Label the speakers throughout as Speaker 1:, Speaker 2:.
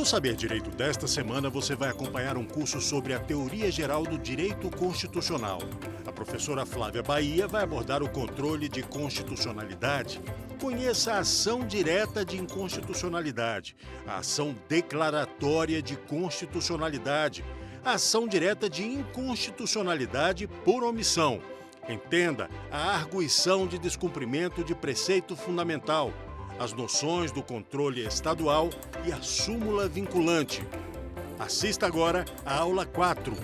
Speaker 1: No Saber Direito desta semana, você vai acompanhar um curso sobre a teoria geral do direito constitucional. A professora Flávia Bahia vai abordar o controle de constitucionalidade. Conheça a ação direta de inconstitucionalidade, a ação declaratória de constitucionalidade, a ação direta de inconstitucionalidade por omissão. Entenda a arguição de descumprimento de preceito fundamental, as noções do controle estadual e a súmula vinculante. Assista agora a aula 4.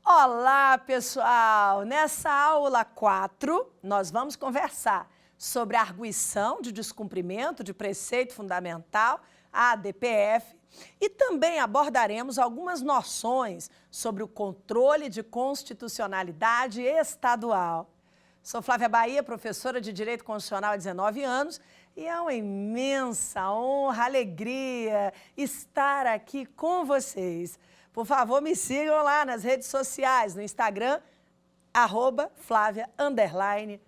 Speaker 2: Olá, pessoal! Nessa aula 4, nós vamos conversar sobre a arguição de descumprimento de preceito fundamental, a ADPF, e também abordaremos algumas noções sobre o controle de constitucionalidade estadual. Sou Flávia Bahia, professora de Direito Constitucional há 19 anos, e é uma imensa honra, alegria estar aqui com vocês. Por favor, me sigam lá nas redes sociais, no Instagram, @Flávia_Bahia.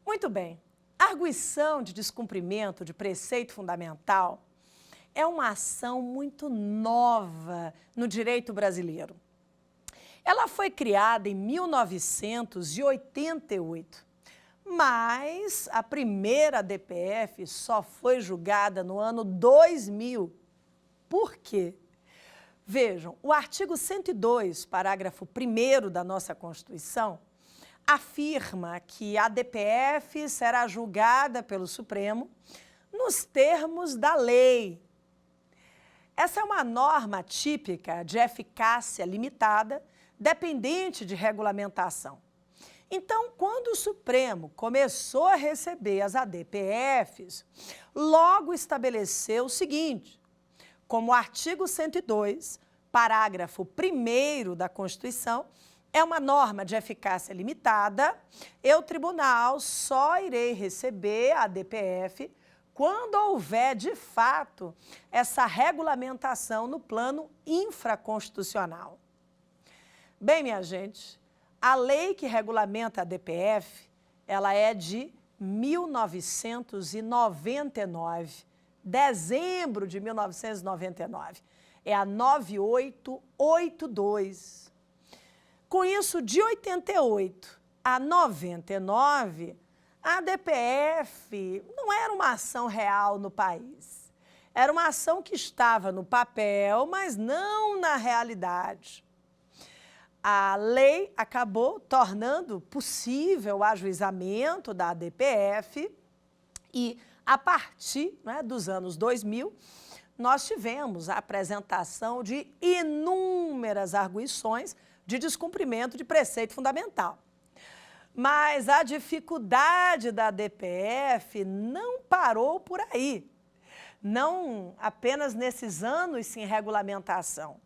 Speaker 2: Muito bem, arguição de descumprimento de preceito fundamental é uma ação muito nova no direito brasileiro. Ela foi criada em 1988, mas a primeira ADPF só foi julgada no ano 2000. Por quê? Vejam, o artigo 102, parágrafo 1º da nossa Constituição, afirma que a ADPF será julgada pelo Supremo nos termos da lei. Essa é uma norma típica de eficácia limitada, dependente de regulamentação. Então, quando o Supremo começou a receber as ADPFs, logo estabeleceu o seguinte: como o artigo 102, parágrafo 1º da Constituição, é uma norma de eficácia limitada, eu, tribunal, só irei receber a ADPF quando houver, de fato, essa regulamentação no plano infraconstitucional. Bem, minha gente, a lei que regulamenta a ADPF, ela é de 1999, dezembro de 1999. É a 9882. Com isso, de 88 a 99, a ADPF não era uma ação real no país. Era uma ação que estava no papel, mas não na realidade. A lei acabou tornando possível o ajuizamento da ADPF e, a partir dos anos 2000, nós tivemos a apresentação de inúmeras arguições de descumprimento de preceito fundamental. Mas a dificuldade da ADPF não parou por aí, não apenas nesses anos sem regulamentação.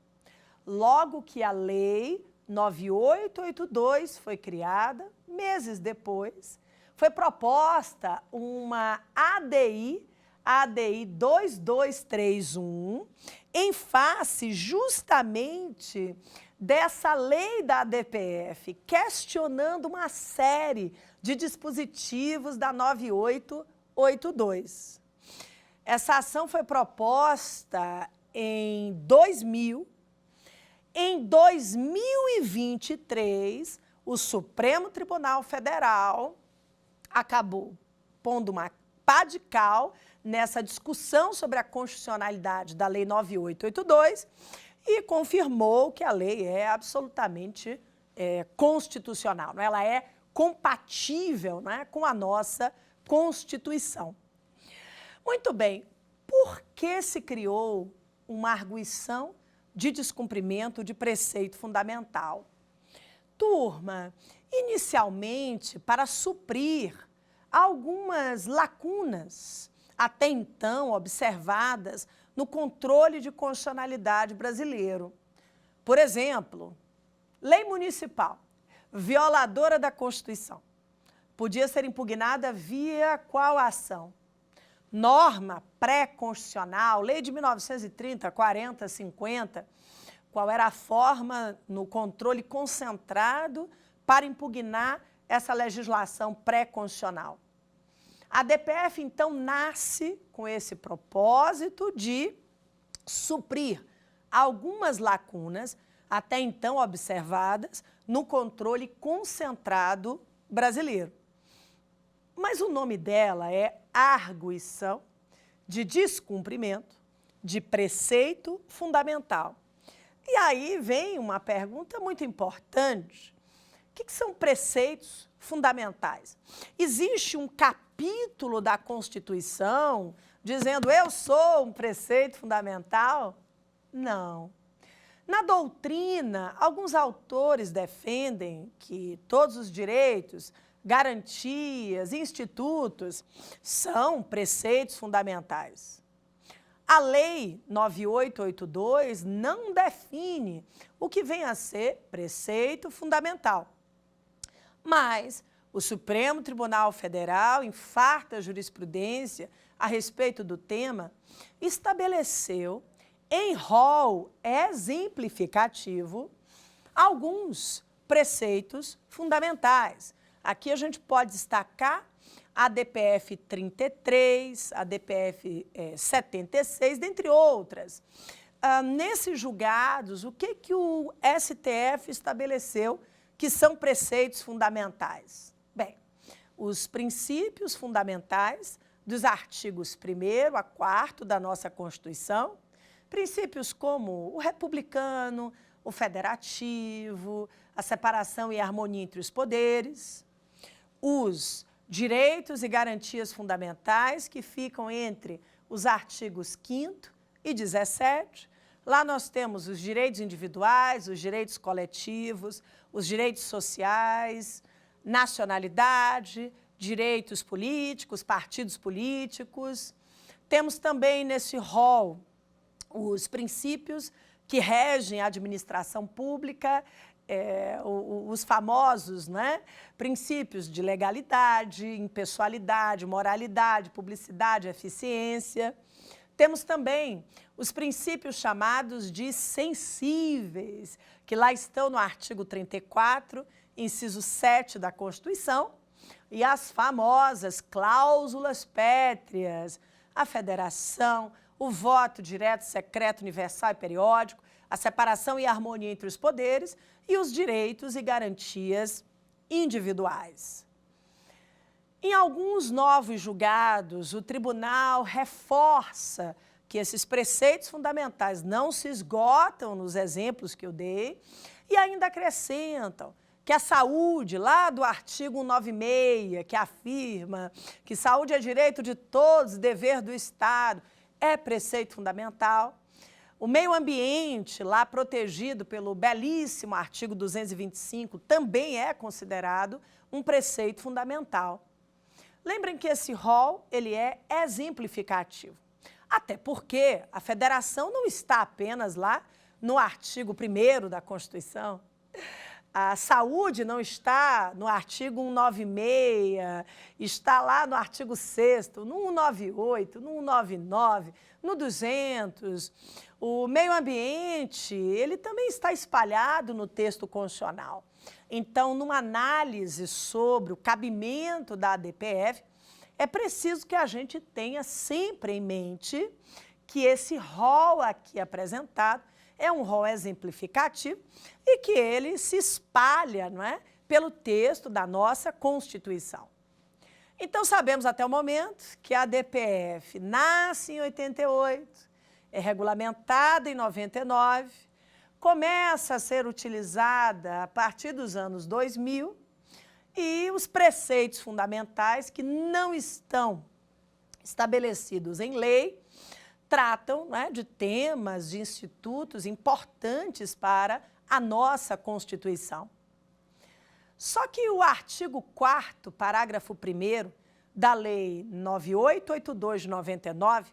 Speaker 2: Logo que a Lei 9882 foi criada, meses depois, foi proposta uma ADI 2231, em face justamente dessa lei da ADPF, questionando uma série de dispositivos da 9882. Essa ação foi proposta em 2000. Em 2023, o Supremo Tribunal Federal acabou pondo uma pá de cal nessa discussão sobre a constitucionalidade da Lei 9882 e confirmou que a lei é absolutamente constitucional, ela é compatível, com a nossa Constituição. Muito bem, por que se criou uma arguição de descumprimento de preceito fundamental? Turma, inicialmente para suprir algumas lacunas até então observadas no controle de constitucionalidade brasileiro. Por exemplo, lei municipal, violadora da Constituição, podia ser impugnada via qual ação? Norma pré-constitucional, lei de 1930, 40, 50, qual era a forma no controle concentrado para impugnar essa legislação pré-constitucional. A DPF, então, nasce com esse propósito de suprir algumas lacunas até então observadas no controle concentrado brasileiro. Mas o nome dela é Arguição de Descumprimento de Preceito Fundamental. E aí vem uma pergunta muito importante. O que são preceitos fundamentais? Existe um capítulo da Constituição dizendo eu sou um preceito fundamental? Não. Na doutrina, alguns autores defendem que todos os direitos, garantias, institutos são preceitos fundamentais. A Lei 9882 não define o que vem a ser preceito fundamental. Mas o Supremo Tribunal Federal, em farta jurisprudência a respeito do tema, estabeleceu em rol exemplificativo alguns preceitos fundamentais. Aqui a gente pode destacar a DPF 33, a DPF 76, dentre outras. Nesses julgados, o que o STF estabeleceu que são preceitos fundamentais? Bem, os princípios fundamentais dos artigos 1º a 4º da nossa Constituição, princípios como o republicano, o federativo, a separação e harmonia entre os poderes, os direitos e garantias fundamentais que ficam entre os artigos 5º e 17. Lá nós temos os direitos individuais, os direitos coletivos, os direitos sociais, nacionalidade, direitos políticos, partidos políticos. Temos também nesse rol os princípios que regem a administração pública, os famosos, né, princípios de legalidade, impessoalidade, moralidade, publicidade, eficiência. Temos também os princípios chamados de sensíveis, que lá estão no artigo 34, inciso 7 da Constituição, e as famosas cláusulas pétreas, a federação, o voto direto, secreto, universal e periódico, a separação e harmonia entre os poderes e os direitos e garantias individuais. Em alguns novos julgados, o tribunal reforça que esses preceitos fundamentais não se esgotam nos exemplos que eu dei e ainda acrescentam que a saúde, lá do artigo 196, que afirma que saúde é direito de todos, dever do Estado, é preceito fundamental. O meio ambiente, lá protegido pelo belíssimo artigo 225, também é considerado um preceito fundamental. Lembrem que esse rol ele é exemplificativo, até porque a federação não está apenas lá no artigo 1º da Constituição. A saúde não está no artigo 196, está lá no artigo 6º, no 198, no 199, no 200. O meio ambiente, ele também está espalhado no texto constitucional. Então, numa análise sobre o cabimento da DPF, é preciso que a gente tenha sempre em mente que esse rol aqui apresentado é um rol exemplificativo e que ele se espalha, não é, pelo texto da nossa Constituição. Então, sabemos até o momento que a DPF nasce em 88, é regulamentada em 99, começa a ser utilizada a partir dos anos 2000 e os preceitos fundamentais que não estão estabelecidos em lei tratam, né, de temas, de institutos importantes para a nossa Constituição. Só que o artigo 4º, parágrafo 1º da Lei 9882 de 99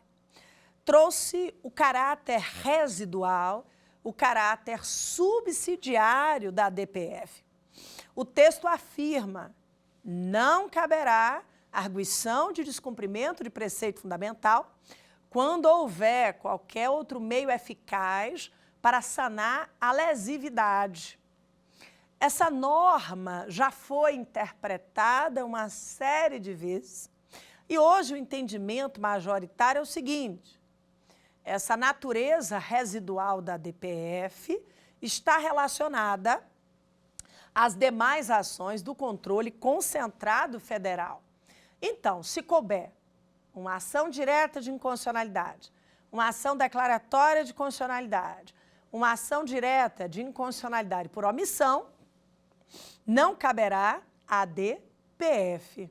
Speaker 2: trouxe o caráter residual, o caráter subsidiário da DPF. O texto afirma: não caberá arguição de descumprimento de preceito fundamental quando houver qualquer outro meio eficaz para sanar a lesividade. essa norma já foi interpretada uma série de vezes e hoje o entendimento majoritário é o seguinte: essa natureza residual da DPF está relacionada às demais ações do controle concentrado federal. Então, se couber uma ação direta de inconstitucionalidade, uma ação declaratória de constitucionalidade, uma ação direta de inconstitucionalidade por omissão, não caberá a DPF.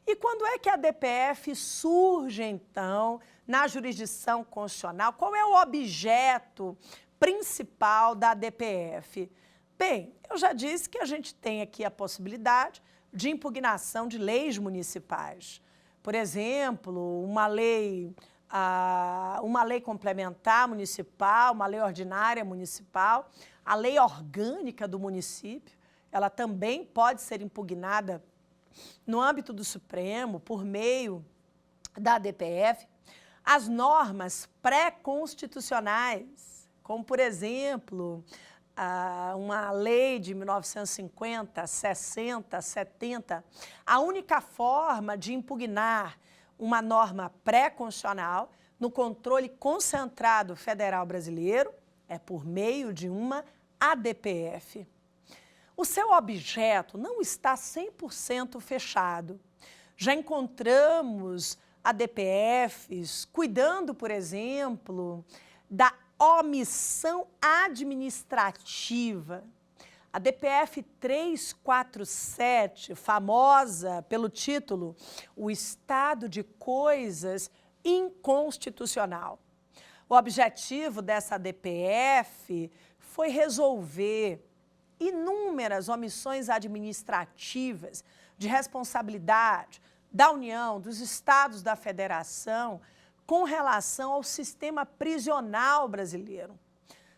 Speaker 2: E quando é que a DPF surge, então, na jurisdição constitucional? Qual é o objeto principal da DPF? Bem, eu já disse que a gente tem aqui a possibilidade de impugnação de leis municipais. Por exemplo, uma lei complementar municipal, uma lei ordinária municipal, a lei orgânica do município, ela também pode ser impugnada no âmbito do Supremo, por meio da DPF. As normas pré-constitucionais, como, por exemplo, uma lei de 1950, 60, 70, a única forma de impugnar uma norma pré-constitucional no controle concentrado federal brasileiro é por meio de uma ADPF. O seu objeto não está 100% fechado. Já encontramos ADPFs cuidando, por exemplo, da omissão administrativa. A DPF 347, famosa pelo título O Estado de Coisas Inconstitucional. O objetivo dessa DPF foi resolver inúmeras omissões administrativas de responsabilidade da União, dos estados da federação, com relação ao sistema prisional brasileiro.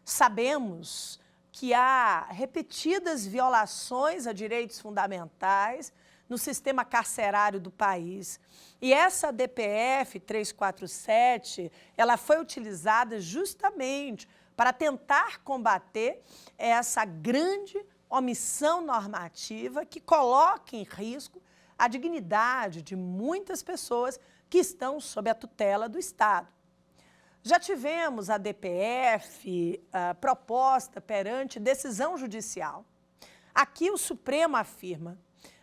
Speaker 2: Sabemos que há repetidas violações a direitos fundamentais no sistema carcerário do país. E essa DPF 347, ela foi utilizada justamente para tentar combater essa grande omissão normativa que coloca em risco a dignidade de muitas pessoas que estão sob a tutela do Estado. Já tivemos a DPF proposta perante decisão judicial. Aqui o Supremo afirma: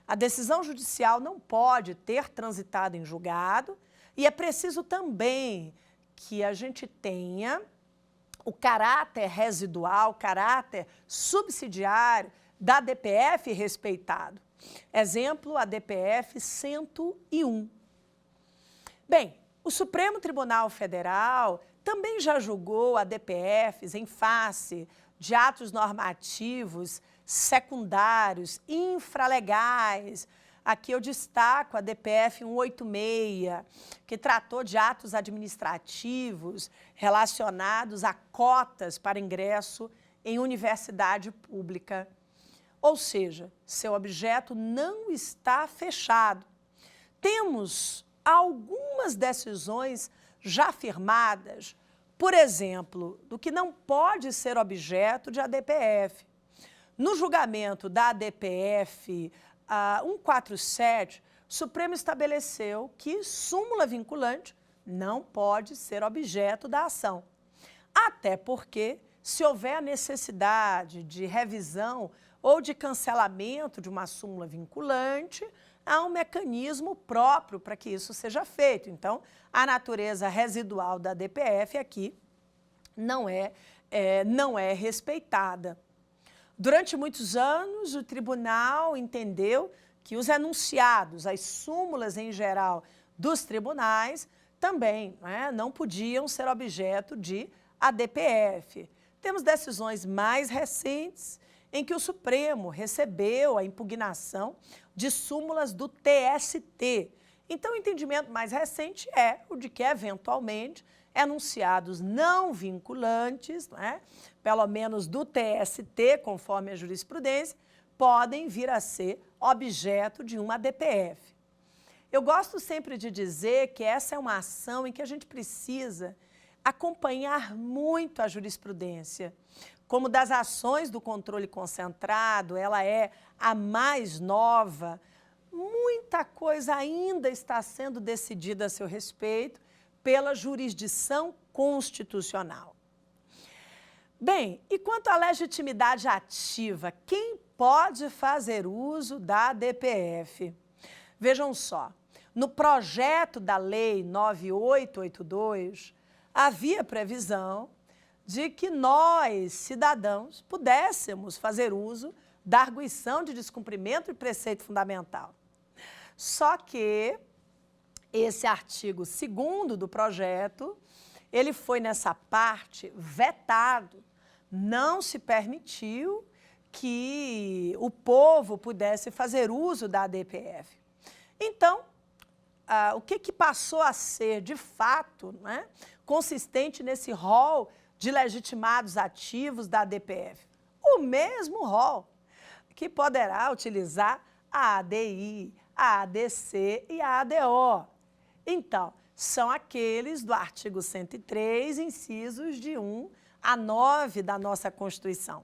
Speaker 2: a decisão judicial não pode ter transitado em julgado e é preciso também que a gente tenha o caráter residual, caráter subsidiário da DPF respeitado. Exemplo, a DPF 101. Bem, o Supremo Tribunal Federal também já julgou a DPFs em face de atos normativos secundários, infralegais. Aqui eu destaco a DPF 186, que tratou de atos administrativos relacionados a cotas para ingresso em universidade pública. Ou seja, seu objeto não está fechado. Temos algumas decisões já firmadas, por exemplo, do que não pode ser objeto de ADPF. No julgamento da ADPF 147, o Supremo estabeleceu que súmula vinculante não pode ser objeto da ação. Até porque, se houver a necessidade de revisão ou de cancelamento de uma súmula vinculante, há um mecanismo próprio para que isso seja feito. Então, a natureza residual da DPF aqui não é respeitada. Durante muitos anos, o tribunal entendeu que os enunciados, as súmulas em geral dos tribunais, também não podiam ser objeto de ADPF. Temos decisões mais recentes em que o Supremo recebeu a impugnação de súmulas do TST. Então, o entendimento mais recente é o de que, eventualmente, enunciados não vinculantes, pelo menos do TST, conforme a jurisprudência, podem vir a ser objeto de uma DPF. Eu gosto sempre de dizer que essa é uma ação em que a gente precisa acompanhar muito a jurisprudência, como das ações do controle concentrado, ela é a mais nova, muita coisa ainda está sendo decidida a seu respeito pela jurisdição constitucional. Bem, e quanto à legitimidade ativa, quem pode fazer uso da DPF? Vejam só, no projeto da Lei 9882, havia previsão de que nós, cidadãos, pudéssemos fazer uso da arguição de descumprimento de preceito fundamental. Só que esse artigo 2º do projeto, ele foi nessa parte vetado. Não se permitiu que o povo pudesse fazer uso da DPF. Então, o que passou a ser, de fato, né, consistente nesse rol de legitimados ativos da DPF? O mesmo rol que poderá utilizar a ADI, a ADC e a ADO. Então, são aqueles do artigo 103, incisos de 1 a 9 da nossa Constituição.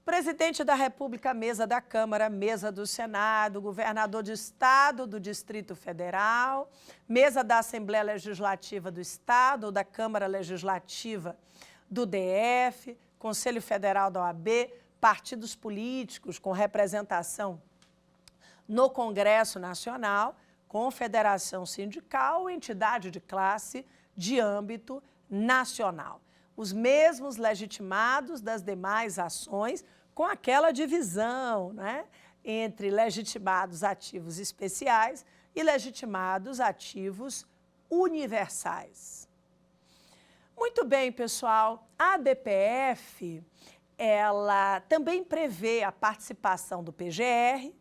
Speaker 2: Presidente da República, mesa da Câmara, mesa do Senado, governador de Estado do Distrito Federal, mesa da Assembleia Legislativa do Estado ou da Câmara Legislativa do DF, Conselho Federal da OAB, partidos políticos com representação no Congresso Nacional, confederação sindical ou entidade de classe de âmbito nacional. Os mesmos legitimados das demais ações, com aquela divisão, né, entre legitimados ativos especiais e legitimados ativos universais. Muito bem, pessoal, a DPF, ela também prevê a participação do PGR.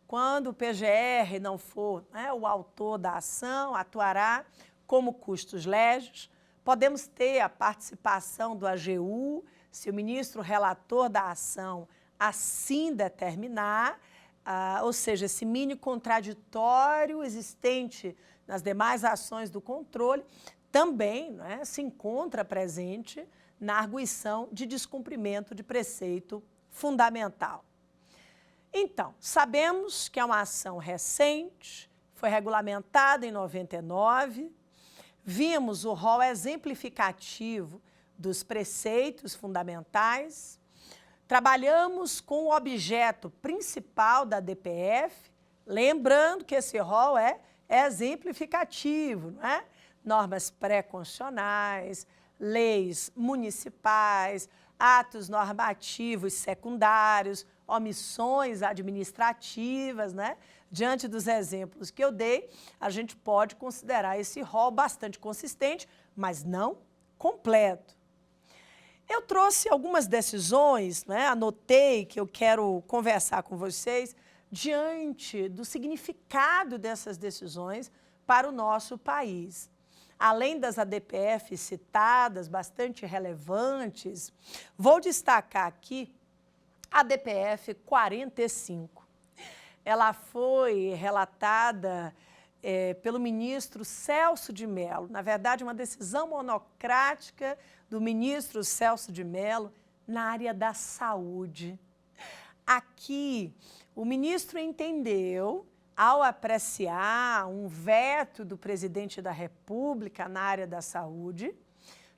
Speaker 2: Quando o PGR não for, né, o autor da ação, atuará como custos legis. Podemos ter a participação do AGU, se o ministro relator da ação assim determinar, ou seja, esse mini contraditório existente nas demais ações do controle, também, né, se encontra presente na arguição de descumprimento de preceito fundamental. Então, sabemos que é uma ação recente, foi regulamentada em 99, vimos o rol exemplificativo dos preceitos fundamentais, trabalhamos com o objeto principal da DPF, lembrando que esse rol é exemplificativo, não é? Normas pré-constitucionais, leis municipais, atos normativos secundários, omissões administrativas, né? Diante dos exemplos que eu dei, a gente pode considerar esse rol bastante consistente, mas não completo. Eu trouxe algumas decisões, né? Anotei que eu quero conversar com vocês diante do significado dessas decisões para o nosso país. Além das ADPF citadas, bastante relevantes, vou destacar aqui a DPF 45. Ela foi relatada pelo ministro Celso de Mello, na verdade, uma decisão monocrática do ministro Celso de Mello na área da saúde. Aqui, o ministro entendeu, ao apreciar um veto do presidente da República na área da saúde,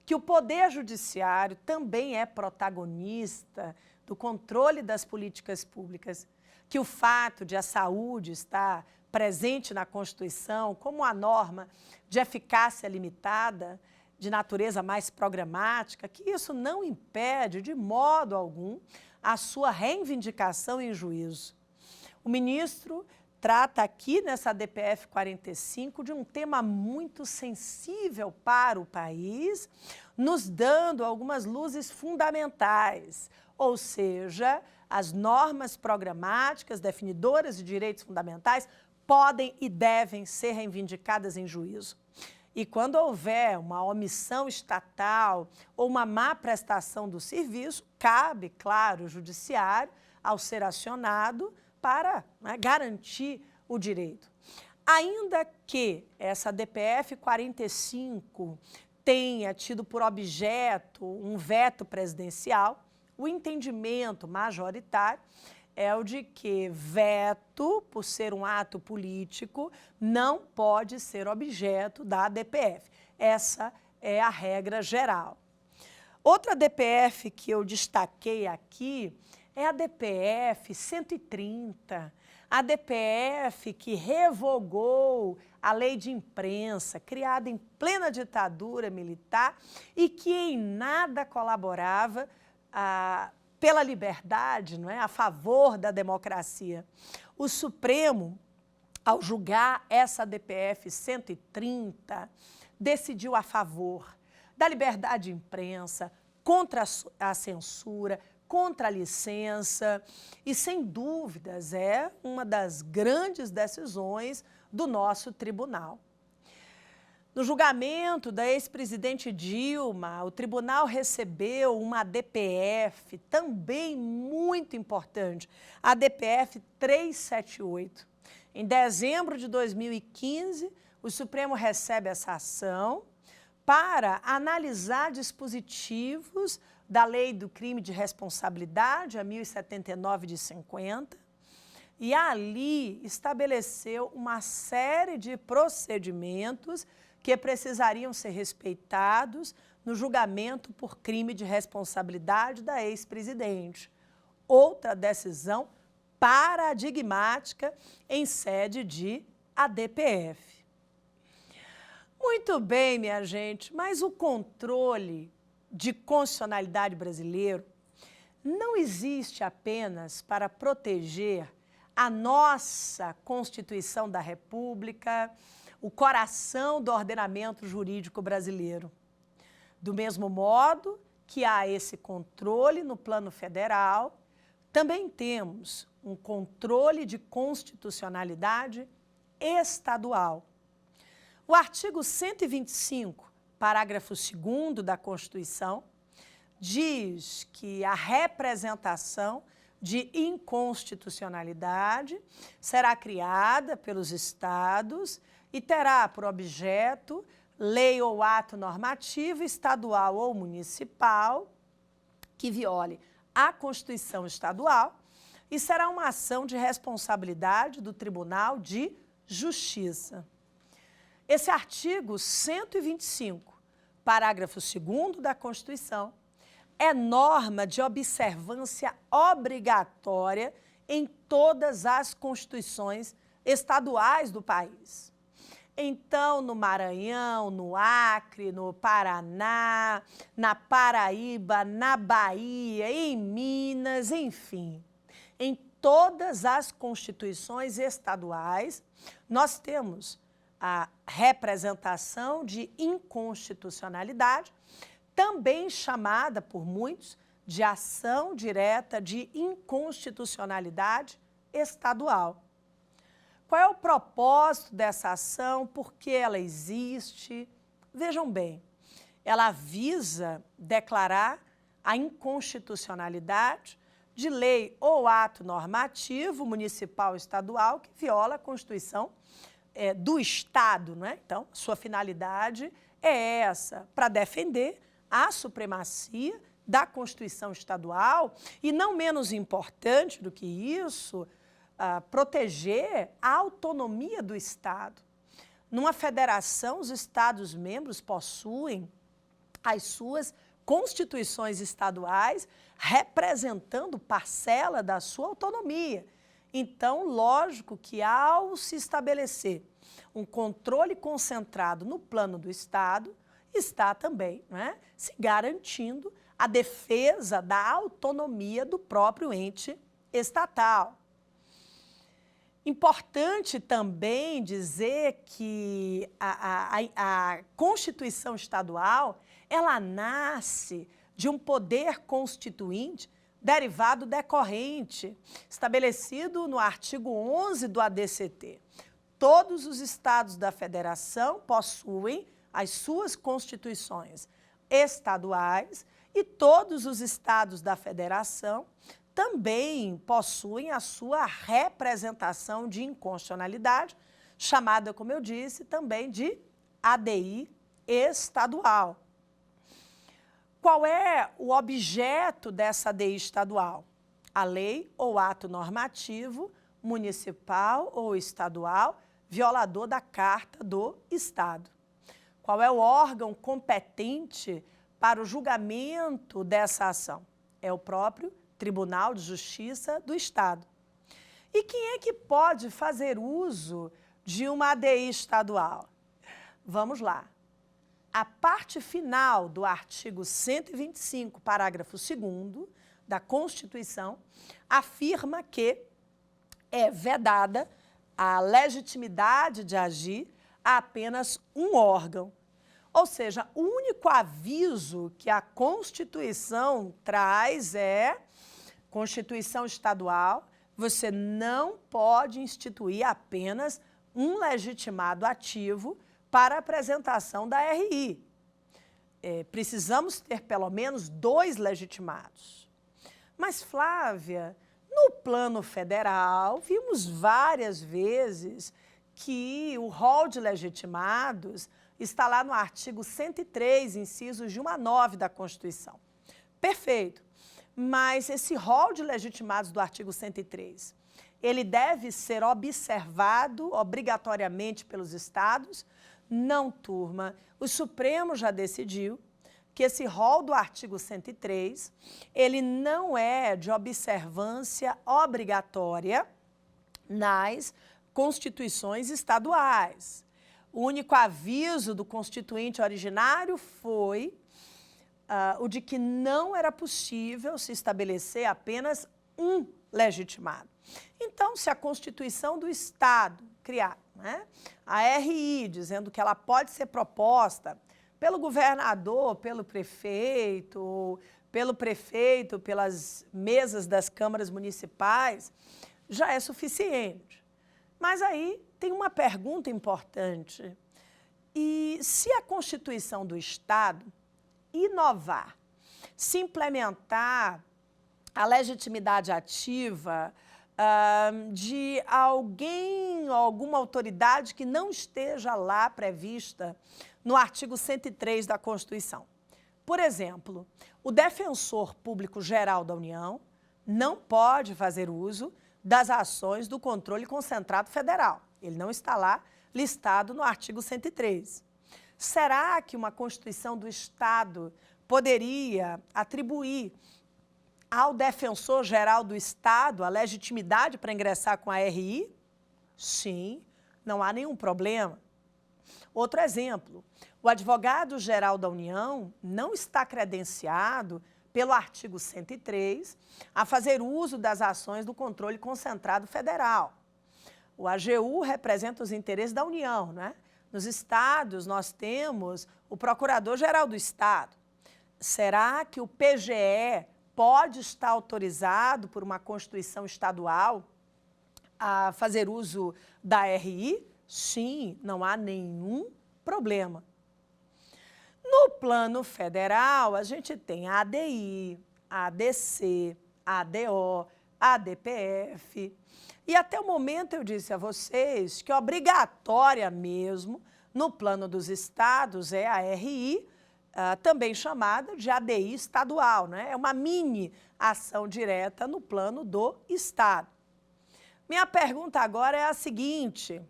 Speaker 2: que o Poder Judiciário também é protagonista do controle das políticas públicas, que o fato de a saúde estar presente na Constituição como a norma de eficácia limitada, de natureza mais programática, que isso não impede de modo algum a sua reivindicação em juízo. O ministro trata aqui nessa DPF 45 de um tema muito sensível para o país, nos dando algumas luzes fundamentais, ou seja, as normas programáticas definidoras de direitos fundamentais podem e devem ser reivindicadas em juízo. E quando houver uma omissão estatal ou uma má prestação do serviço, cabe, claro, o judiciário, ao ser acionado, para, né, garantir o direito. Ainda que essa DPF 45 tenha tido por objeto um veto presidencial, o entendimento majoritário é o de que veto, por ser um ato político, não pode ser objeto da DPF. Essa é a regra geral. Outra DPF que eu destaquei aqui é a DPF 130, a DPF que revogou a lei de imprensa, criada em plena ditadura militar e que em nada colaborava pela liberdade, não é? A favor da democracia. O Supremo, ao julgar essa DPF 130, decidiu a favor da liberdade de imprensa, contra a censura, contra a licença e, sem dúvidas, é uma das grandes decisões do nosso tribunal. No julgamento da ex-presidente Dilma, o tribunal recebeu uma DPF também muito importante, a DPF 378. Em dezembro de 2015, o Supremo recebe essa ação para analisar dispositivos da Lei do Crime de Responsabilidade, a 1079 de 50, e ali estabeleceu uma série de procedimentos que precisariam ser respeitados no julgamento por crime de responsabilidade da ex-presidente. Outra decisão paradigmática em sede de ADPF. Muito bem, minha gente, mas o controle de constitucionalidade brasileiro não existe apenas para proteger a nossa Constituição da República, o coração do ordenamento jurídico brasileiro. Do mesmo modo que há esse controle no plano federal, também temos um controle de constitucionalidade estadual. O artigo 125, parágrafo 2º da Constituição, diz que a representação de inconstitucionalidade será criada pelos estados e terá por objeto lei ou ato normativo estadual ou municipal que viole a Constituição estadual e será uma ação de responsabilidade do Tribunal de Justiça. Esse artigo 125, parágrafo 2º da Constituição, é norma de observância obrigatória em todas as constituições estaduais do país. Então, no Maranhão, no Acre, no Paraná, na Paraíba, na Bahia, em Minas, enfim, em todas as constituições estaduais, nós temos a representação de inconstitucionalidade, também chamada por muitos de ação direta de inconstitucionalidade estadual. Qual é o propósito dessa ação? Por que ela existe? Vejam bem, ela visa declarar a inconstitucionalidade de lei ou ato normativo municipal ou estadual que viola a Constituição do Estado, não é? Então, sua finalidade é essa, para defender a supremacia da Constituição estadual e, não menos importante do que isso, proteger a autonomia do Estado. Numa federação, os Estados-membros possuem as suas constituições estaduais representando parcela da sua autonomia. Então, lógico que ao se estabelecer um controle concentrado no plano do Estado, está também, né, se garantindo a defesa da autonomia do próprio ente estatal. Importante também dizer que a Constituição estadual, ela nasce de um poder constituinte derivado decorrente, estabelecido no artigo 11 do ADCT. Todos os estados da federação possuem as suas constituições estaduais e todos os estados da federação também possuem a sua representação de inconstitucionalidade, chamada, como eu disse, também de ADI estadual. Qual é o objeto dessa ADI estadual? A lei ou ato normativo, municipal ou estadual, violador da Carta do Estado. Qual é o órgão competente para o julgamento dessa ação? É o próprio Tribunal de Justiça do Estado. E quem é que pode fazer uso de uma ADI estadual? Vamos lá. A parte final do artigo 125, parágrafo 2º da Constituição, afirma que é vedada a legitimidade de agir a apenas um órgão. Ou seja, o único aviso que a Constituição traz é Constituição estadual, você não pode instituir apenas um legitimado ativo para a apresentação da RI. Precisamos ter pelo menos 2 legitimados. Mas, Flávia, no plano federal, vimos várias vezes que o rol de legitimados está lá no artigo 103, incisos de 1 a 9 da Constituição. Perfeito. Mas esse rol de legitimados do artigo 103, ele deve ser observado obrigatoriamente pelos estados? Não, turma. O Supremo já decidiu que esse rol do artigo 103, ele não é de observância obrigatória nas constituições estaduais. O único aviso do constituinte originário foi o de que não era possível se estabelecer apenas um legitimado. Então, se a Constituição do Estado criar, né, a RI, dizendo que ela pode ser proposta pelo governador, pelo prefeito, pelas mesas das câmaras municipais, já é suficiente. Mas aí tem uma pergunta importante. E se a Constituição do Estado inovar, se implementar a legitimidade ativa de alguém, alguma autoridade que não esteja lá prevista no artigo 103 da Constituição? Por exemplo, o Defensor Público Geral da União não pode fazer uso das ações do controle concentrado federal. Ele não está lá listado no artigo 103. Será que uma Constituição do Estado poderia atribuir ao Defensor-Geral do Estado a legitimidade para ingressar com a RI? Sim, não há nenhum problema. Outro exemplo, o Advogado-Geral da União não está credenciado pelo artigo 103 a fazer uso das ações do controle concentrado federal. O AGU representa os interesses da União, né? Nos estados, nós temos o Procurador-Geral do Estado. Será que o PGE pode estar autorizado por uma Constituição estadual a fazer uso da RI? Sim, não há nenhum problema. No plano federal, a gente tem a ADI, a ADC, a ADO, a ADPF. E até o momento eu disse a vocês que obrigatória mesmo, no plano dos estados, é a RI, também chamada de ADI estadual, né? É uma mini ação direta no plano do estado. Minha pergunta agora é a seguinte: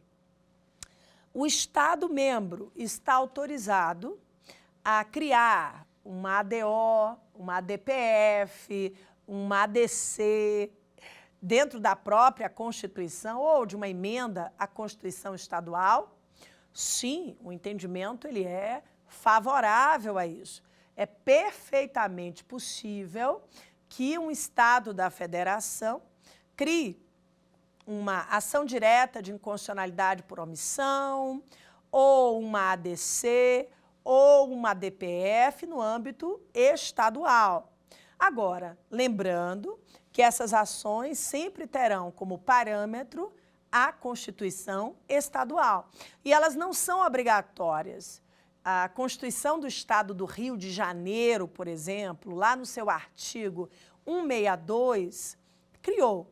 Speaker 2: o estado membro está autorizado a criar uma ADO, uma ADPF, uma ADC, dentro da própria Constituição ou de uma emenda à Constituição estadual? Sim, o entendimento ele é favorável a isso. É perfeitamente possível que um Estado da Federação crie uma ação direta de inconstitucionalidade por omissão, ou uma ADC, ou uma ADPF no âmbito estadual. Agora, lembrando que essas ações sempre terão como parâmetro a Constituição estadual. E elas não são obrigatórias. A Constituição do Estado do Rio de Janeiro, por exemplo, lá no seu artigo 162, criou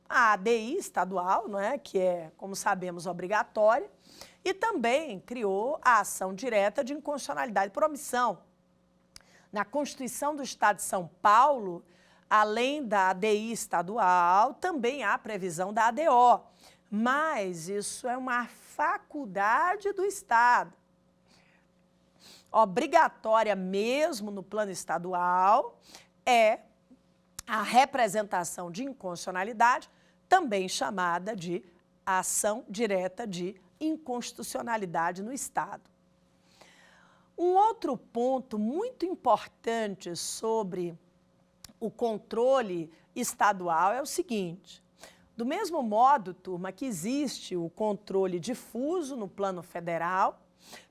Speaker 2: a ADI estadual, não é? Que é, como sabemos, obrigatória, e também criou a ação direta de inconstitucionalidade por omissão. Na Constituição do Estado de São Paulo, além da ADI estadual, também há previsão da ADO, mas isso é uma faculdade do Estado. Obrigatória mesmo no plano estadual é a representação de inconstitucionalidade, também chamada de ação direta de inconstitucionalidade no Estado. Um outro ponto muito importante sobre o controle estadual é o seguinte: do mesmo modo, turma, que existe o controle difuso no plano federal,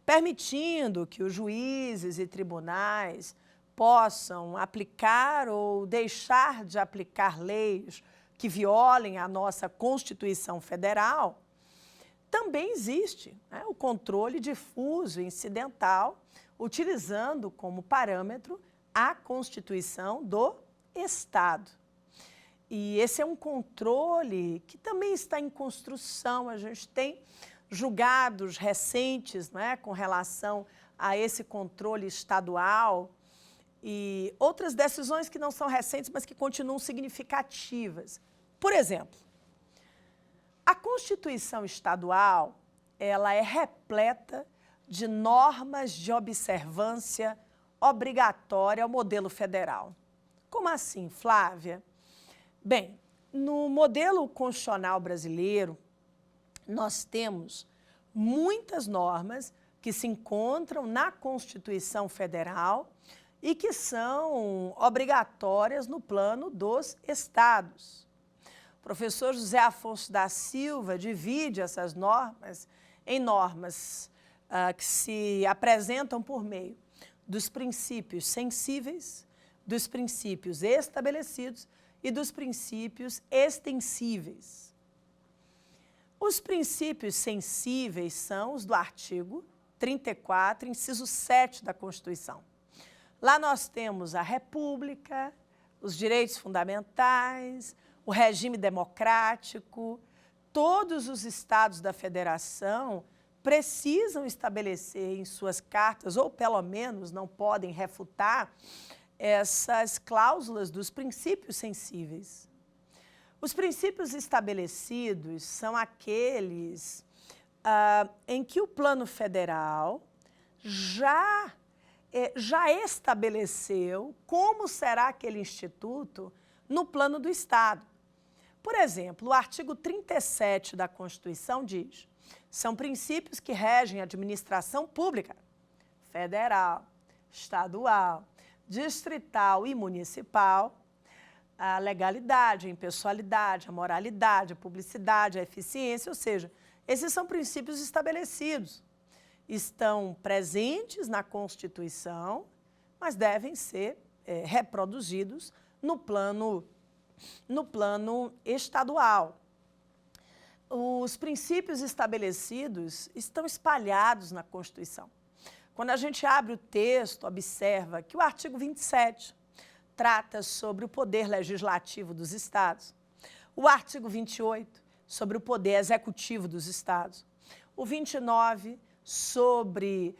Speaker 2: permitindo que os juízes e tribunais possam aplicar ou deixar de aplicar leis que violem a nossa Constituição Federal, também existe, né, o controle difuso e incidental, utilizando como parâmetro a Constituição do Estado. E esse é um controle que também está em construção. A gente tem julgados recentes, né, com relação a esse controle estadual e outras decisões que não são recentes, mas que continuam significativas. Por exemplo, a Constituição estadual, ela é repleta de normas de observância obrigatória ao modelo federal. Como assim, Flávia? Bem, no modelo constitucional brasileiro, nós temos muitas normas que se encontram na Constituição Federal e que são obrigatórias no plano dos estados. O professor José Afonso da Silva divide essas normas em normas que se apresentam por meio dos princípios sensíveis, dos princípios estabelecidos e dos princípios extensíveis. Os princípios sensíveis são os do artigo 34, inciso 7 da Constituição. Lá nós temos a República, os direitos fundamentais, o regime democrático. Todos os estados da federação precisam estabelecer em suas cartas, ou pelo menos não podem refutar, essas cláusulas dos princípios sensíveis. Os princípios estabelecidos são aqueles em que o plano federal já estabeleceu como será aquele instituto no plano do Estado. Por exemplo, o artigo 37 da Constituição diz: são princípios que regem a administração pública, federal, estadual, distrital e municipal, a legalidade, a impessoalidade, a moralidade, a publicidade, a eficiência, ou seja, esses são princípios estabelecidos. Estão presentes na Constituição, mas devem ser reproduzidos no plano estadual. Os princípios estabelecidos estão espalhados na Constituição. Quando a gente abre o texto, observa que o artigo 27 trata sobre o poder legislativo dos estados, o artigo 28 sobre o poder executivo dos estados, o 29 sobre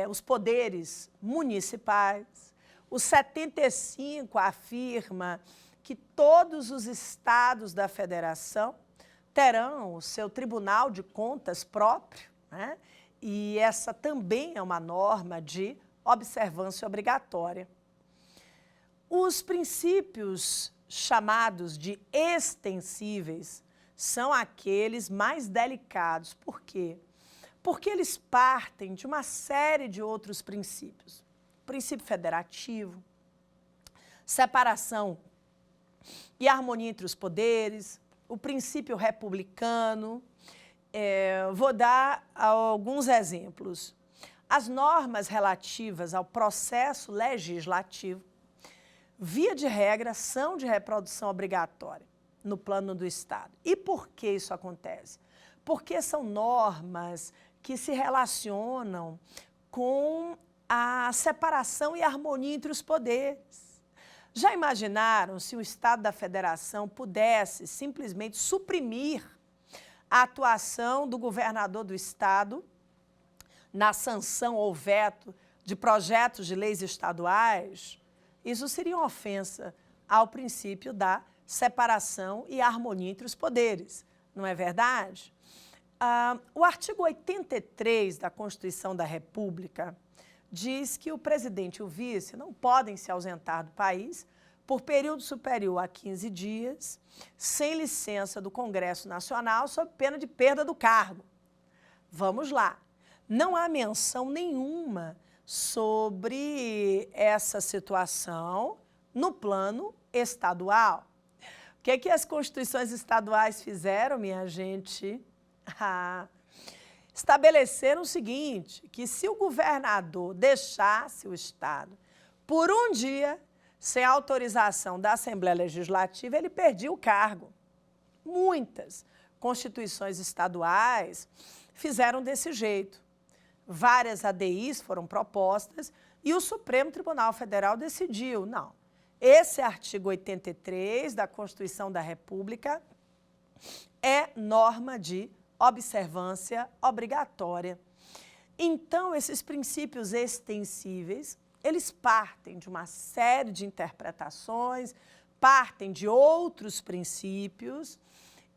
Speaker 2: os poderes municipais, o 75 afirma que todos os estados da federação terão o seu Tribunal de Contas próprio, né? E essa também é uma norma de observância obrigatória. Os princípios chamados de extensíveis são aqueles mais delicados. Por quê? Porque eles partem de uma série de outros princípios. Princípio federativo, separação e harmonia entre os poderes, o princípio republicano. Vou dar alguns exemplos. As normas relativas ao processo legislativo, via de regra, são de reprodução obrigatória no plano do Estado. E por que isso acontece? Porque são normas que se relacionam com a separação e harmonia entre os poderes. Já imaginaram se o Estado da Federação pudesse simplesmente suprimir a atuação do governador do Estado na sanção ou veto de projetos de leis estaduais? Isso seria uma ofensa ao princípio da separação e harmonia entre os poderes, não é verdade? O artigo 83 da Constituição da República diz que o presidente e o vice não podem se ausentar do país por período superior a 15 dias, sem licença do Congresso Nacional, sob pena de perda do cargo. Vamos lá. Não há menção nenhuma sobre essa situação no plano estadual. O que é que as constituições estaduais fizeram, minha gente? Estabeleceram o seguinte, que se o governador deixasse o Estado por um dia, sem autorização da Assembleia Legislativa, ele perdia o cargo. Muitas constituições estaduais fizeram desse jeito. Várias ADIs foram propostas e o Supremo Tribunal Federal decidiu, não, esse artigo 83 da Constituição da República é norma de observância obrigatória. Então, esses princípios extensíveis, eles partem de uma série de interpretações, partem de outros princípios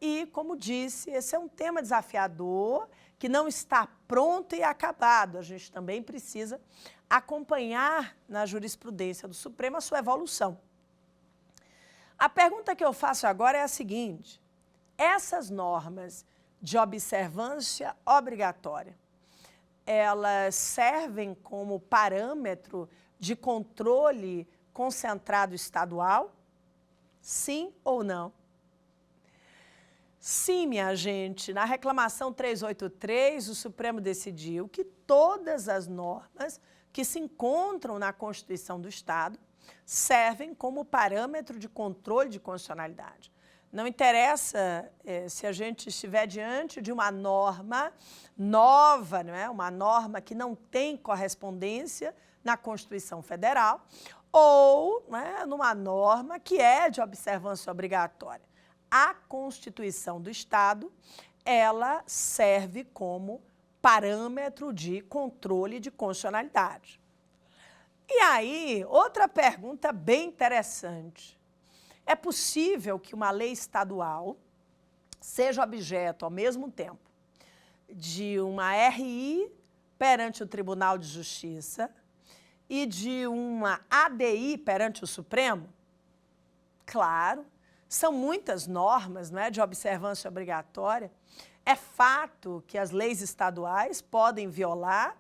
Speaker 2: e, como disse, esse é um tema desafiador que não está pronto e acabado. A gente também precisa acompanhar na jurisprudência do Supremo a sua evolução. A pergunta que eu faço agora é a seguinte: essas normas de observância obrigatória, elas servem como parâmetro de controle concentrado estadual? Sim ou não? Sim, minha gente. Na reclamação 383, o Supremo decidiu que todas as normas que se encontram na Constituição do Estado servem como parâmetro de controle de constitucionalidade. Não interessa se a gente estiver diante de uma norma nova, não é? Uma norma que não tem correspondência na Constituição Federal, ou, não é, numa norma que é de observância obrigatória. A Constituição do Estado, ela serve como parâmetro de controle de constitucionalidade. E aí, outra pergunta bem interessante. É possível que uma lei estadual seja objeto, ao mesmo tempo, de uma RI perante o Tribunal de Justiça e de uma ADI perante o Supremo? Claro, são muitas normas, não é, de observância obrigatória. É fato que as leis estaduais podem violar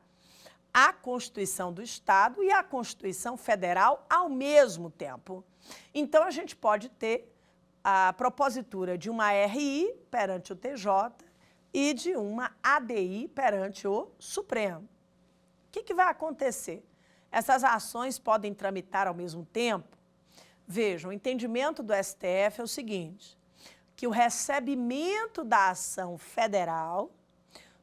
Speaker 2: a Constituição do Estado e a Constituição Federal ao mesmo tempo. Então, a gente pode ter a propositura de uma RI perante o TJ e de uma ADI perante o Supremo. O que vai acontecer? Essas ações podem tramitar ao mesmo tempo? Vejam, o entendimento do STF é o seguinte, que o recebimento da ação federal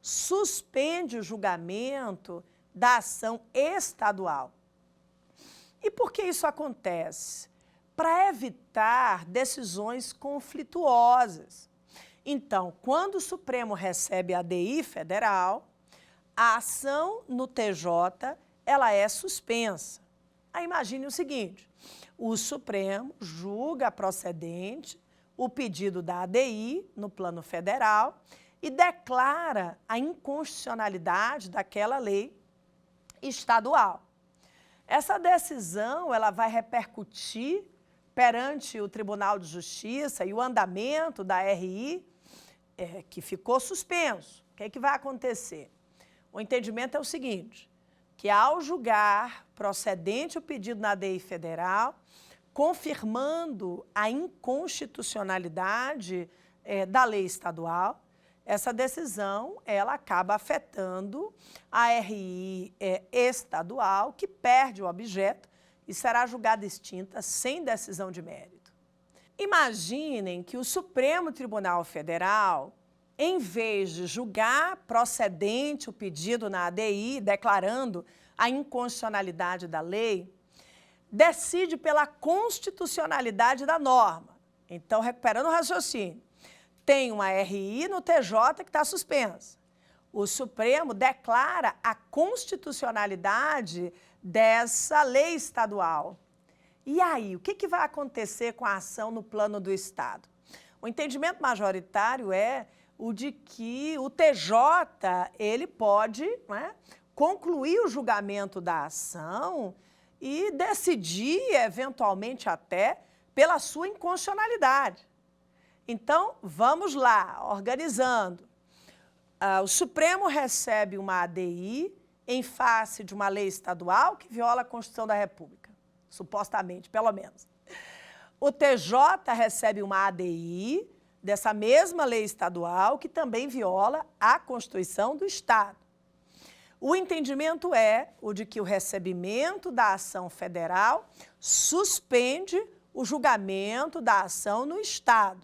Speaker 2: suspende o julgamento da ação estadual. E por que isso acontece? Para evitar decisões conflituosas. Então, quando o Supremo recebe a ADI federal, a ação no TJ ela é suspensa. Aí imagine o seguinte, o Supremo julga procedente o pedido da ADI no plano federal e declara a inconstitucionalidade daquela lei estadual. Essa decisão ela vai repercutir perante o Tribunal de Justiça e o andamento da RI, que ficou suspenso. O que é que vai acontecer? O entendimento é o seguinte, que ao julgar procedente o pedido na ADI federal, confirmando a inconstitucionalidade da lei estadual, essa decisão ela acaba afetando a RI estadual, que perde o objeto e será julgada extinta sem decisão de mérito. Imaginem que o Supremo Tribunal Federal, em vez de julgar procedente o pedido na ADI, declarando a inconstitucionalidade da lei, decide pela constitucionalidade da norma. Então, recuperando o raciocínio, tem uma RI no TJ que está suspensa. O Supremo declara a constitucionalidade dessa lei estadual. E aí, o que vai acontecer com a ação no plano do Estado? O entendimento majoritário é o de que o TJ ele pode, né, concluir o julgamento da ação e decidir, eventualmente até, pela sua inconstitucionalidade. Então, vamos lá, organizando. O Supremo recebe uma ADI em face de uma lei estadual que viola a Constituição da República, supostamente, pelo menos. O TJ recebe uma ADI dessa mesma lei estadual que também viola a Constituição do Estado. O entendimento é o de que o recebimento da ação federal suspende o julgamento da ação no Estado.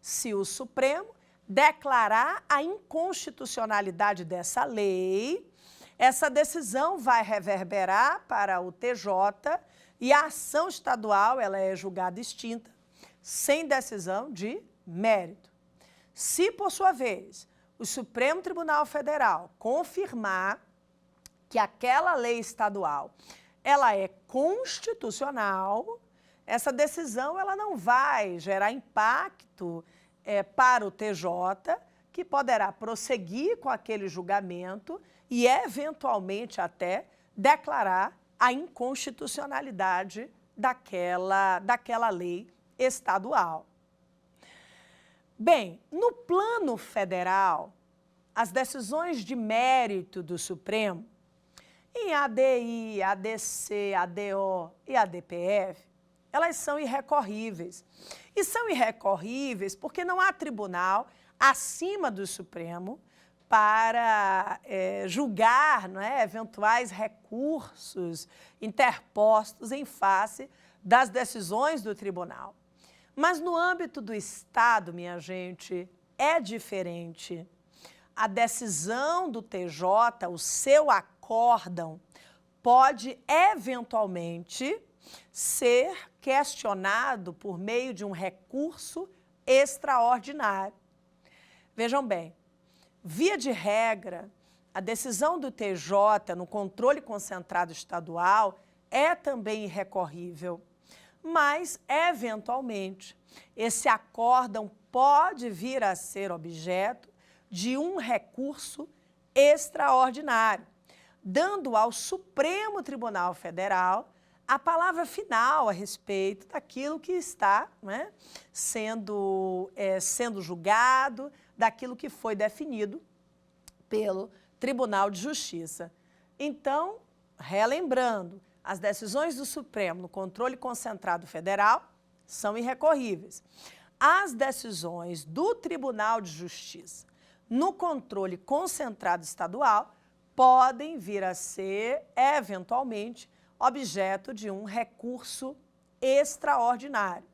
Speaker 2: Se o Supremo declarar a inconstitucionalidade dessa lei, essa decisão vai reverberar para o TJ e a ação estadual ela é julgada extinta, sem decisão de mérito. Se, por sua vez, o Supremo Tribunal Federal confirmar que aquela lei estadual ela é constitucional, essa decisão ela não vai gerar impacto para o TJ, que poderá prosseguir com aquele julgamento e, eventualmente, até declarar a inconstitucionalidade daquela lei estadual. Bem, no plano federal, as decisões de mérito do Supremo, em ADI, ADC, ADO e ADPF, elas são irrecorríveis. E são irrecorríveis porque não há tribunal acima do Supremo para julgar, não é, eventuais recursos interpostos em face das decisões do tribunal. Mas no âmbito do Estado, minha gente, é diferente. A decisão do TJ, o seu acórdão, pode eventualmente ser questionado por meio de um recurso extraordinário. Vejam bem, via de regra, a decisão do TJ no controle concentrado estadual é também irrecorrível, mas, eventualmente, esse acórdão pode vir a ser objeto de um recurso extraordinário, dando ao Supremo Tribunal Federal a palavra final a respeito daquilo que está, né, sendo julgado, daquilo que foi definido pelo Tribunal de Justiça. Então, relembrando, as decisões do Supremo no controle concentrado federal são irrecorríveis. As decisões do Tribunal de Justiça no controle concentrado estadual podem vir a ser, eventualmente, objeto de um recurso extraordinário.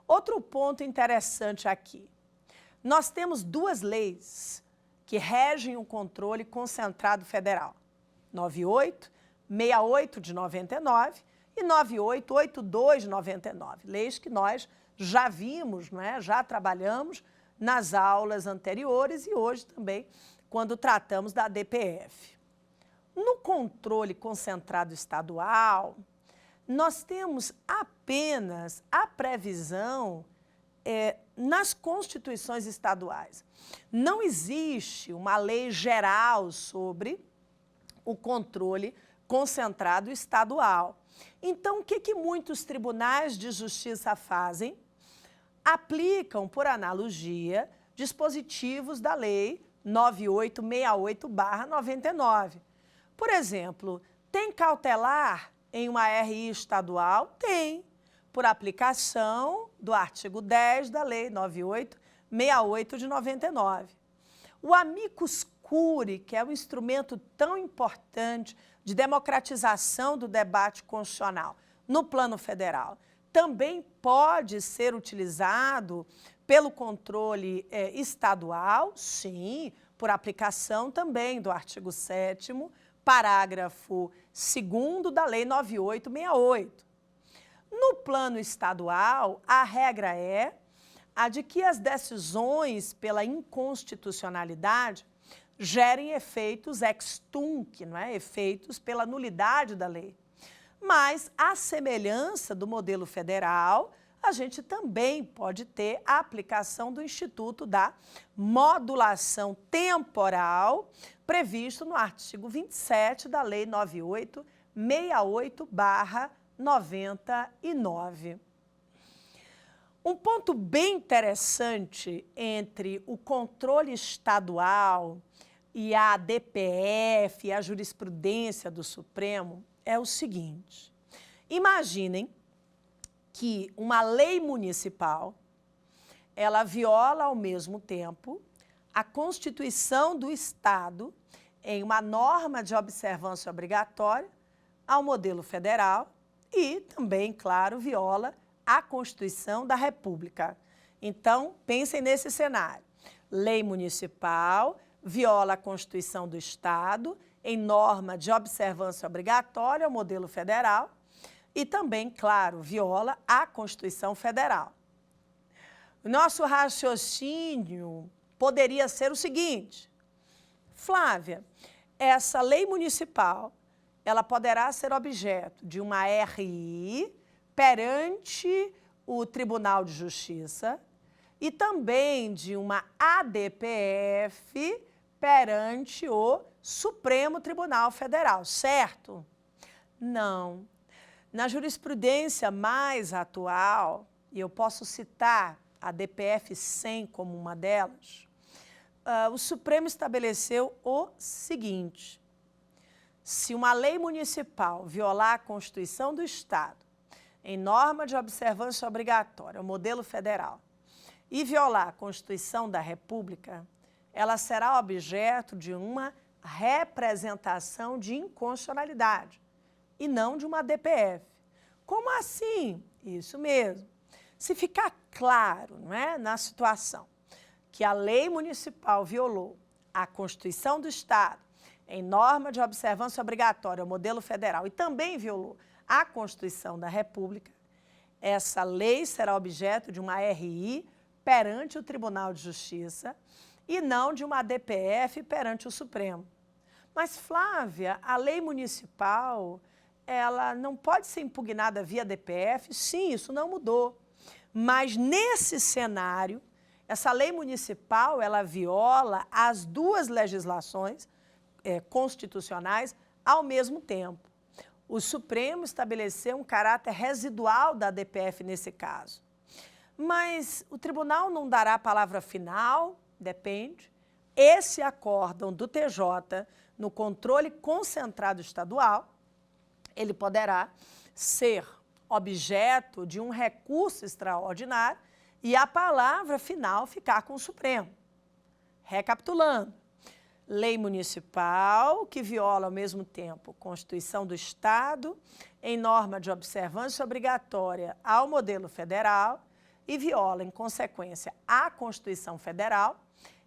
Speaker 2: Outro ponto interessante aqui. Nós temos duas leis que regem o controle concentrado federal. 9868 de 99 e 9882 de 99. Leis que nós já vimos, não é? Já trabalhamos nas aulas anteriores e hoje também, quando tratamos da DPF. No controle concentrado estadual, nós temos apenas a previsão nas constituições estaduais. Não existe uma lei geral sobre o controle concentrado estadual. Então, o que muitos tribunais de justiça fazem? Aplicam, por analogia, dispositivos da Lei 9868/99. Por exemplo, tem cautelar em uma RI estadual? Tem, por aplicação do artigo 10 da Lei 9868 de 99. O amicus curiae, que é um instrumento tão importante de democratização do debate constitucional no plano federal, também pode ser utilizado pelo controle estadual, sim, por aplicação também do artigo 7º, parágrafo 2º da Lei 9868. No plano estadual, a regra é a de que as decisões pela inconstitucionalidade gerem efeitos ex tunc, não é? Efeitos pela nulidade da lei. Mas, à semelhança do modelo federal, a gente também pode ter a aplicação do Instituto da Modulação Temporal, previsto no artigo 27 da Lei 9868/99. Um ponto bem interessante entre o controle estadual e a DPF e a jurisprudência do Supremo é o seguinte: imaginem que uma lei municipal, ela viola ao mesmo tempo a Constituição do Estado em uma norma de observância obrigatória ao modelo federal e também, claro, viola a Constituição da República. Então, pensem nesse cenário. Lei municipal viola a Constituição do Estado em norma de observância obrigatória ao modelo federal e também, claro, viola a Constituição Federal. O nosso raciocínio poderia ser o seguinte: Flávia, essa lei municipal, ela poderá ser objeto de uma RI perante o Tribunal de Justiça e também de uma ADPF perante o Supremo Tribunal Federal, certo? Não. Na jurisprudência mais atual, e eu posso citar a DPF 100 como uma delas, o Supremo estabeleceu o seguinte: se uma lei municipal violar a Constituição do Estado em norma de observância obrigatória, o modelo federal, e violar a Constituição da República, ela será objeto de uma representação de inconstitucionalidade e não de uma DPF. Como assim? Isso mesmo. Se ficar claro, não é, na situação que a lei municipal violou a Constituição do Estado em norma de observância obrigatória, o modelo federal, e também violou a Constituição da República, essa lei será objeto de uma RI perante o Tribunal de Justiça e não de uma DPF perante o Supremo. Mas, Flávia, a lei municipal, ela não pode ser impugnada via DPF? Sim, isso não mudou. Mas, nesse cenário, essa lei municipal, ela viola as duas legislações constitucionais ao mesmo tempo. O Supremo estabeleceu um caráter residual da DPF nesse caso. Mas o tribunal não dará a palavra final? Depende. Esse acórdão do TJ no controle concentrado estadual, ele poderá ser objeto de um recurso extraordinário e a palavra final ficar com o Supremo. Recapitulando, lei municipal que viola ao mesmo tempo a Constituição do Estado em norma de observância obrigatória ao modelo federal e viola, em consequência, a Constituição Federal,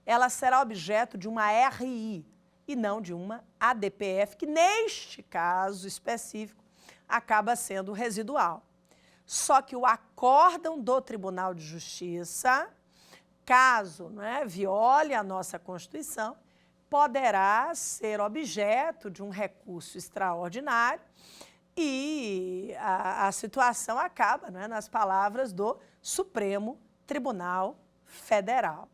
Speaker 2: ela será objeto de uma RI e não de uma ADPF, que neste caso específico acaba sendo residual. Só que o acórdão do Tribunal de Justiça, caso viole a nossa Constituição, poderá ser objeto de um recurso extraordinário e a situação acaba nas palavras do Supremo Tribunal Federal.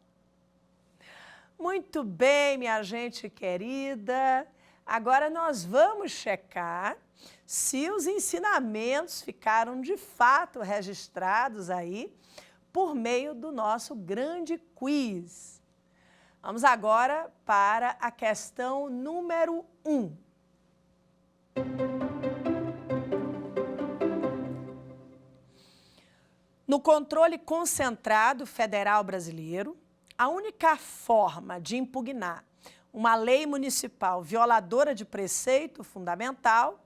Speaker 2: Muito bem, minha gente querida. Agora nós vamos checar se os ensinamentos ficaram de fato registrados aí por meio do nosso grande quiz. Vamos agora para a questão número 1. No controle concentrado federal brasileiro, a única forma de impugnar uma lei municipal violadora de preceito fundamental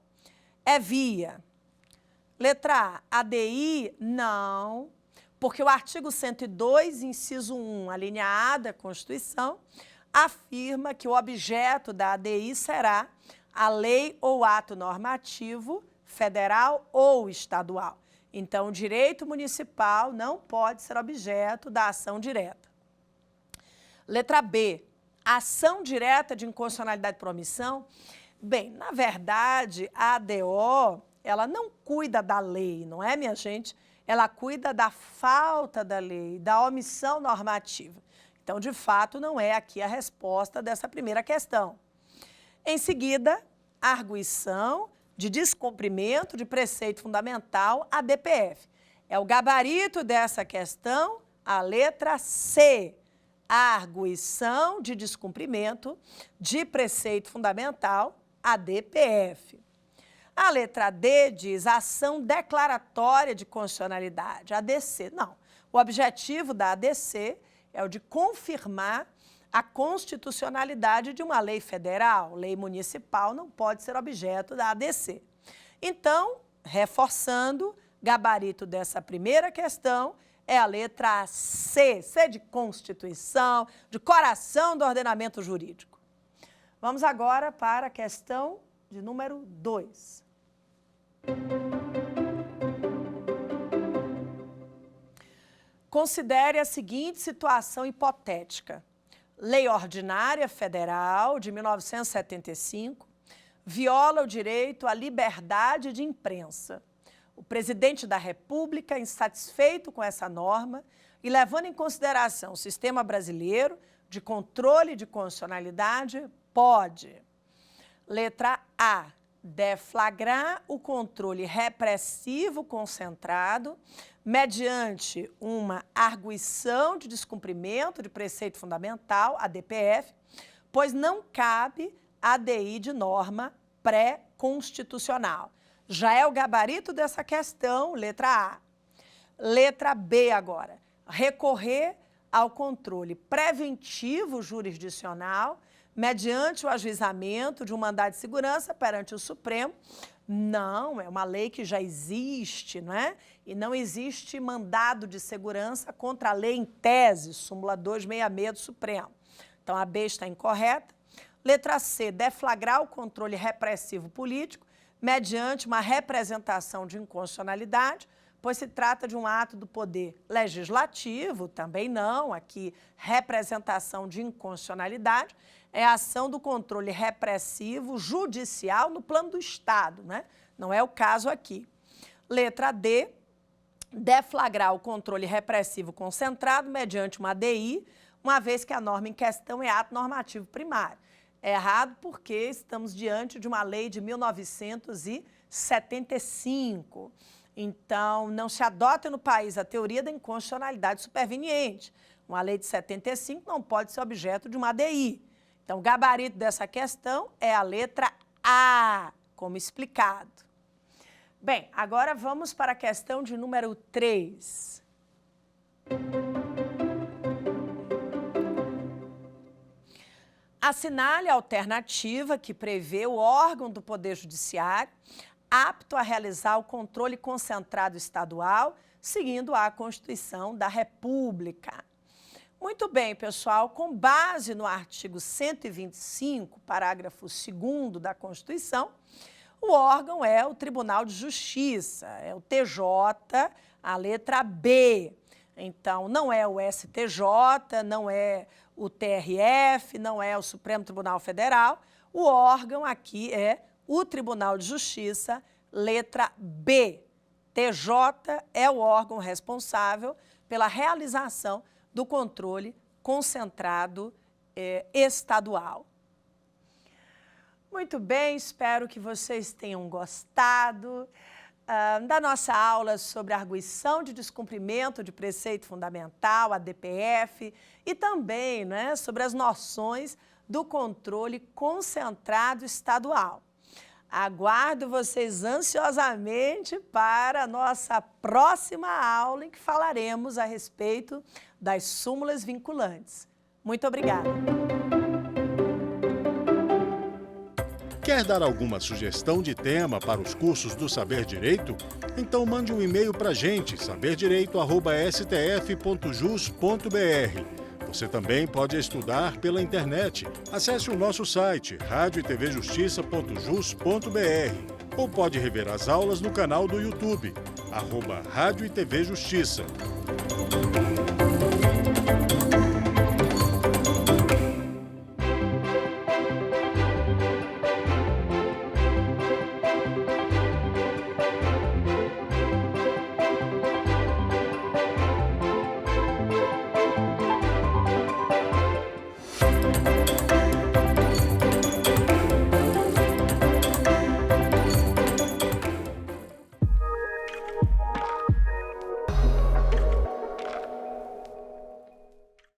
Speaker 2: é via. Letra A, ADI, não, porque o artigo 102, inciso 1, a linha A da Constituição, afirma que o objeto da ADI será a lei ou ato normativo federal ou estadual. Então, o direito municipal não pode ser objeto da ação direta. Letra B, ação direta de inconstitucionalidade por omissão. Bem, na verdade, a ADO, ela não cuida da lei, não é, minha gente? Ela cuida da falta da lei, da omissão normativa. Então, de fato, não é aqui a resposta dessa primeira questão. Em seguida, arguição de descumprimento de preceito fundamental, a DPF. É o gabarito dessa questão, a letra C. Arguição de descumprimento de preceito fundamental, a DPF. A letra D diz ação declaratória de constitucionalidade, ADC. Não, o objetivo da ADC é o de confirmar a constitucionalidade de uma lei federal. Lei municipal não pode ser objeto da ADC. Então, reforçando, gabarito dessa primeira questão é a letra C, C de Constituição, de coração do ordenamento jurídico. Vamos agora para a questão de número 2. Considere a seguinte situação hipotética. Lei Ordinária Federal de 1975 viola o direito à liberdade de imprensa. O presidente da República, insatisfeito com essa norma e levando em consideração o sistema brasileiro de controle de constitucionalidade, pode. Letra A. Deflagrar o controle repressivo concentrado mediante uma arguição de descumprimento de preceito fundamental, a DPF, pois não cabe ADI de norma pré-constitucional. Já é o gabarito dessa questão, letra A. Letra B agora. Recorrer ao controle preventivo jurisdicional mediante o ajuizamento de um mandado de segurança perante o Supremo. Não, é uma lei que já existe, não é? E não existe mandado de segurança contra a lei em tese, súmula 266 do Supremo. Então, a B está incorreta. Letra C, deflagrar o controle repressivo político mediante uma representação de inconstitucionalidade, pois se trata de um ato do poder legislativo, também não, aqui representação de inconstitucionalidade, é a ação do controle repressivo judicial no plano do Estado, né? Não é o caso aqui. Letra D, deflagrar o controle repressivo concentrado mediante uma ADI, uma vez que a norma em questão é ato normativo primário. É errado porque estamos diante de uma lei de 1975. Então, não se adota no país a teoria da inconstitucionalidade superveniente. Uma lei de 75 não pode ser objeto de uma ADI. Então, o gabarito dessa questão é a letra A, como explicado. Bem, agora vamos para a questão de número 3. Assinale a alternativa que prevê o órgão do Poder Judiciário apto a realizar o controle concentrado estadual, seguindo a Constituição da República. Muito bem, pessoal, com base no artigo 125, parágrafo 2º da Constituição, o órgão é o Tribunal de Justiça, é o TJ, a letra B. Então, não é o STJ, não é o TRF, não é o Supremo Tribunal Federal, o órgão aqui é o Tribunal de Justiça, letra B. TJ é o órgão responsável pela realização do controle concentrado estadual. Muito bem, espero que vocês tenham gostado da nossa aula sobre arguição de descumprimento de preceito fundamental, a DPF, e também, né, sobre as noções do controle concentrado estadual. Aguardo vocês ansiosamente para a nossa próxima aula, em que falaremos a respeito das súmulas vinculantes. Muito obrigada.
Speaker 1: Quer dar alguma sugestão de tema para os cursos do Saber Direito? Então mande um e-mail para a gente, saberdireito@stf.jus.br. Você também pode estudar pela internet. Acesse o nosso site radioetvjustiça.jus.br ou pode rever as aulas no canal do YouTube, @Rádio e TV Justiça.